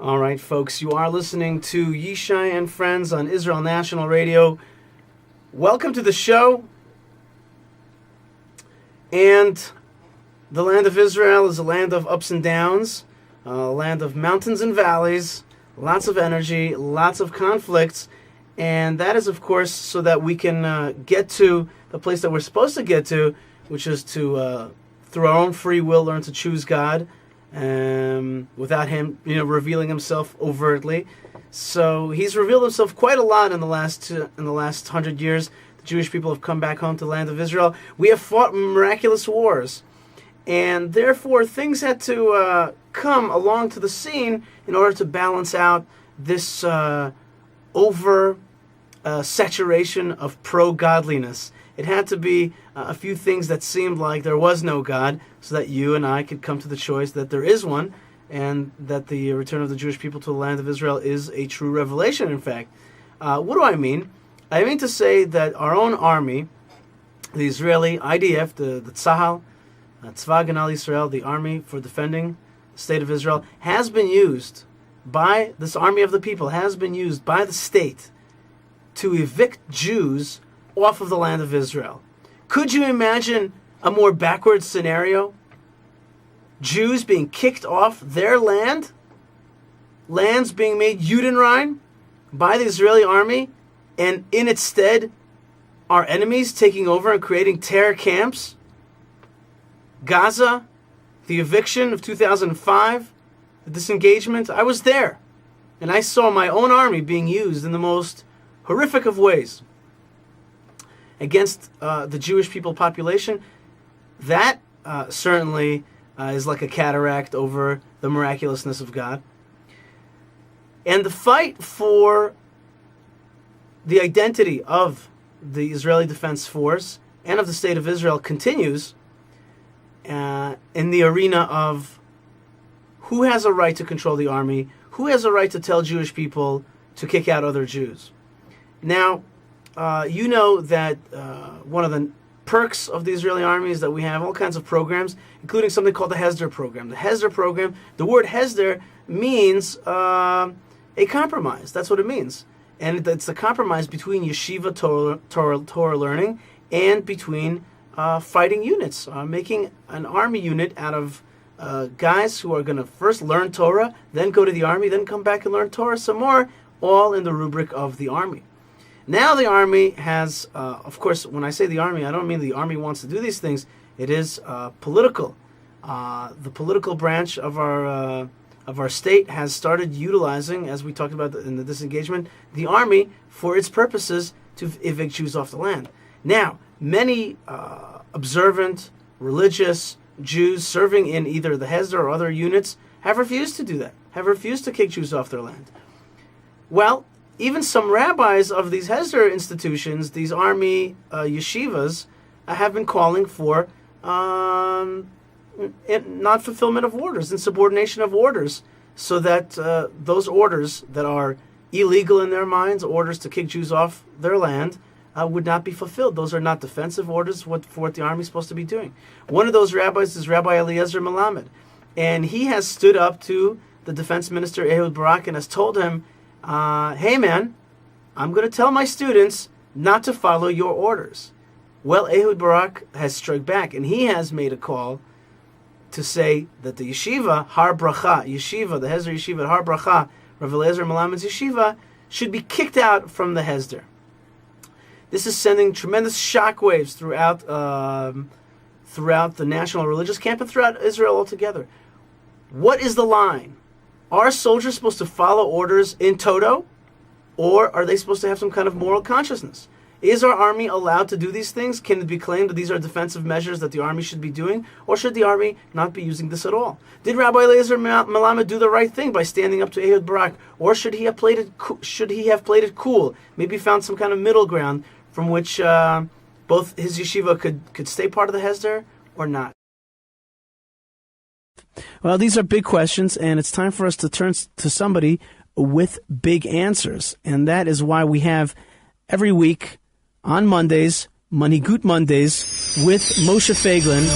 All right, folks, you are listening to Yishai and Friends on Israel National Radio. Welcome to the show. And the land of Israel is a land of ups and downs, a land of mountains and valleys, lots of energy, lots of conflicts. And that is, of course, so that we can get to the place that we're supposed to get to, which is to, through our own free will, learn to choose God. Without him, revealing himself overtly. So he's revealed himself quite a lot in the last 100 years. The Jewish people have come back home to the land of Israel. We have fought miraculous wars, and therefore things had to come along to the scene in order to balance out this over saturation of pro-godliness. It had to be a few things that seemed like there was no God, so that you and I could come to the choice that there is one, and that the return of the Jewish people to the land of Israel is a true revelation, in fact. What do I mean? I mean to say that our own army, the Israeli IDF, the Tzahal, Tzva Haganah Yisrael, the army for defending the state of Israel, has been used by this army of the people, has been used by the state to evict Jews off of the land of Israel. Could you imagine a more backward scenario? Jews being kicked off their land, lands being made Judenrein by the Israeli army, and in its stead, our enemies taking over and creating terror camps. Gaza, the eviction of 2005, the disengagement, I was there, and I saw my own army being used in the most horrific of ways against the Jewish people population. That certainly is like a cataract over the miraculousness of God. And the fight for the identity of the Israeli Defense Force and of the State of Israel continues in the arena of who has a right to control the army, who has a right to tell Jewish people to kick out other Jews. Now, you know that one of the perks of the Israeli army is that we have all kinds of programs, including something called the Hesder program. The Hesder program, the word Hesder means a compromise. That's what it means. And it's a compromise between yeshiva Torah learning and between fighting units, making an army unit out of guys who are going to first learn Torah, then go to the army, then come back and learn Torah some more, all in the rubric of the army. Now the army has, of course, when I say the army, I don't mean the army wants to do these things. It is political. The political branch of our state has started utilizing, as we talked about in the disengagement, the army for its purposes to evict Jews off the land. Now, many observant, religious Jews serving in either the Hesder or other units have refused to do that, have refused to kick Jews off their land. Well, even some rabbis of these Hesder institutions, these army yeshivas, have been calling for not fulfillment of orders, insubordination of orders, so that those orders that are illegal in their minds, orders to kick Jews off their land, would not be fulfilled. Those are not defensive orders for what the army is supposed to be doing. One of those rabbis is Rabbi Eliezer Melamed, and he has stood up to the defense minister Ehud Barak and has told him, hey man, I'm going to tell my students not to follow your orders. Well, Ehud Barak has struck back, and he has made a call to say that the yeshiva, Har Bracha, yeshiva, the Hesder yeshiva at Har Bracha, Rav Eliezer Melamed's yeshiva, should be kicked out from the Hesder. This is sending tremendous shockwaves throughout the national religious camp and throughout Israel altogether. What is the line? Are soldiers supposed to follow orders in toto, or are they supposed to have some kind of moral consciousness? Is our army allowed to do these things? Can it be claimed that these are defensive measures that the army should be doing, or should the army not be using this at all? Did Rabbi Eliezer Melamed do the right thing by standing up to Ehud Barak, or should he have played it cool? Maybe found some kind of middle ground from which both his yeshiva could stay part of the Hesder or not. Well, these are big questions, and it's time for us to turn to somebody with big answers. And that is why we have every week on Mondays, Manhigut Mondays, with Moshe Feiglin.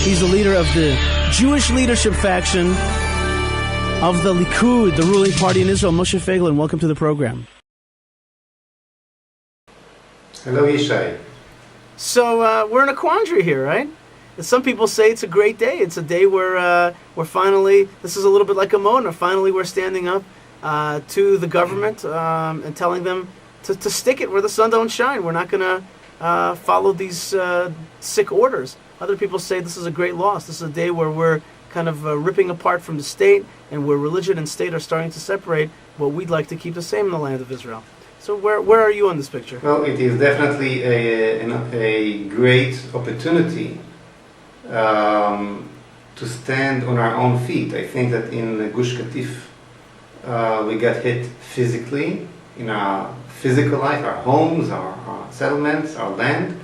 He's the leader of the Jewish leadership faction of the Likud, the ruling party in Israel, Moshe Feiglin. Welcome to the program. Hello, Yishai. So we're in a quandary here, right? Some people say it's a great day. It's a day where we're finally, this is a little bit like a Mona, finally we're standing up to the government and telling them to stick it where the sun don't shine. We're not going to follow these sick orders. Other people say this is a great loss. This is a day where we're kind of ripping apart from the state, and where religion and state are starting to separate what we'd like to keep the same in the land of Israel. So where are you on this picture? Well, it is definitely a great opportunity to stand on our own feet. I think that in Gush Katif we got hit physically, in our physical life, our homes, our settlements, our land.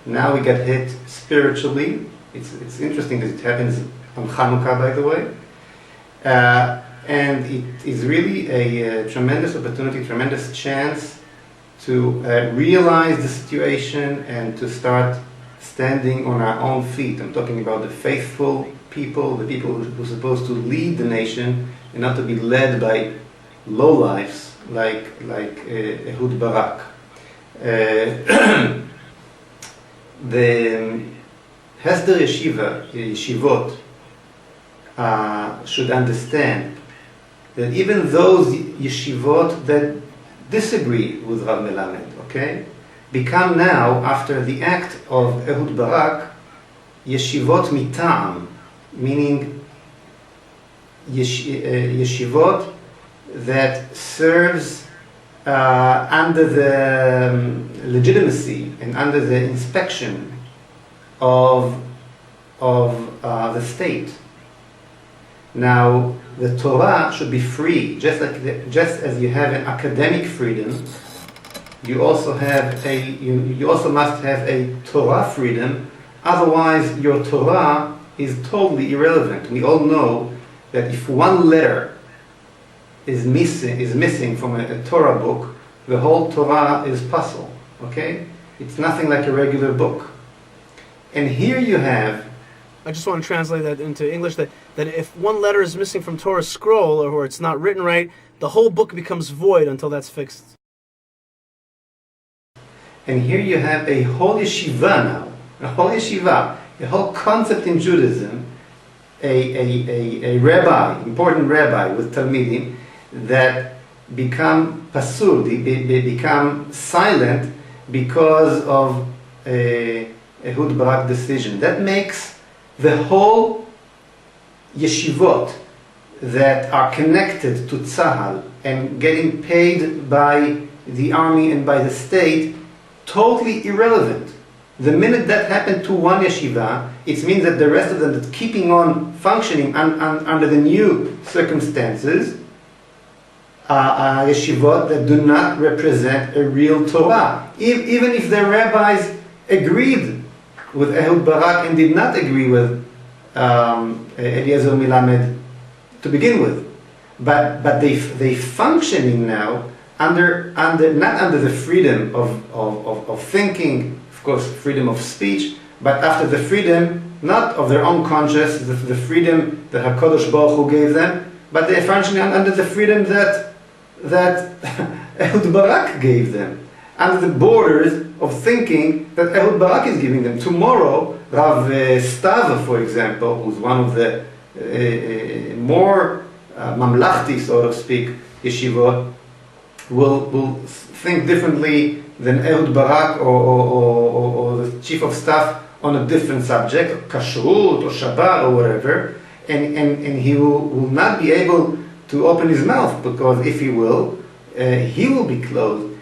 Now we get hit spiritually. It's interesting that it happens on Hanukkah, by the way. And it is really a tremendous opportunity, tremendous chance to realize the situation and to start standing on our own feet. I'm talking about the faithful people, the people who are supposed to lead the nation and not to be led by lowlifes like Ehud Barak. The Hesder Yeshivot should understand that even those yeshivot that disagree with Rav Melamed, okay, become now, after the act of Ehud Barak, yeshivot mitam, meaning yeshivot that serves under the legitimacy and under the inspection of the state. Now, the Torah should be free, just as you have an academic freedom. You also must have a Torah freedom. Otherwise, your Torah is totally irrelevant. We all know that if one letter is missing from a Torah book, the whole Torah is puzzle. Okay, it's nothing like a regular book. And here you have. I just want to translate that into English, that if one letter is missing from Torah's scroll, or it's not written right, the whole book becomes void until that's fixed. And here you have a whole yeshiva now, a whole concept in Judaism, a rabbi, important rabbi with Talmidim, that become pasul, they become silent because of a Ehud Barak decision. That makes the whole yeshivot that are connected to Tzahal and getting paid by the army and by the state totally irrelevant. The minute that happened to one yeshiva, it means that the rest of them that keeping on functioning under the new circumstances are yeshivot that do not represent a real Torah. Even if the rabbis agreed with Ehud Barak and did not agree with Eliezer Milamed to begin with, but they functioning now under not under the freedom of thinking, of course, freedom of speech, but after the freedom not of their own conscience, the freedom that Hakadosh Baruch Hu gave them, but they're functioning under the freedom that Ehud Barak gave them, under the borders of thinking that Ehud Barak is giving them. Tomorrow, Rav Stav, for example, who's one of the more mamlachti, so to speak, yeshivot, will think differently than Ehud Barak or the chief of staff on a different subject, kashrut or Shabbat or whatever, and he will not be able to open his mouth, because if he will be closed.